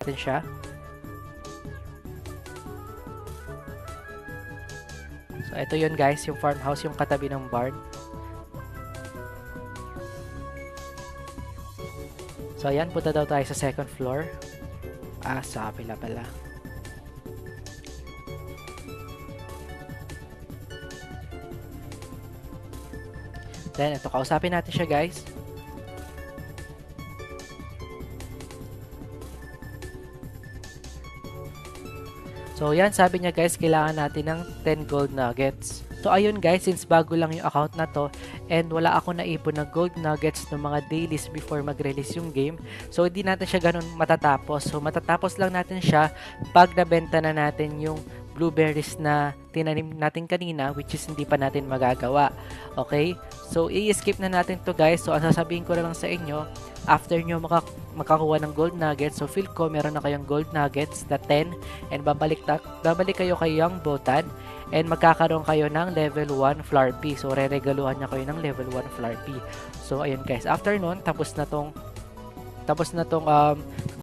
natin siya. So, ito yun guys, yung farmhouse, yung katabi ng barn. So, ayan, punta daw tayo sa second floor. Sa kapila pala. Then, ito, kausapin natin siya guys. So, yan, sabi niya guys, kailangan natin ng 10 gold nuggets. So, ayun guys, since bago lang yung account na to, and wala ako naipon ng gold nuggets ng mga dailies before mag-release yung game, so hindi natin siya ganun matatapos. So, matatapos lang natin siya pag nabenta na natin yung blueberries na tinanim natin kanina, which is hindi pa natin magagawa. Okay? So, i-skip na natin to guys. So, ang sasabihin ko na lang sa inyo, after nyo makakuha ng gold nuggets, so feel ko meron na kayong gold nuggets na 10, and babalik kayo kay Young Botan, and magkakaroon kayo ng level 1 Flarpy. So, re-regaluhan niya kayo ng level 1 Flarpy. So, ayun guys. After nun, tapos na tong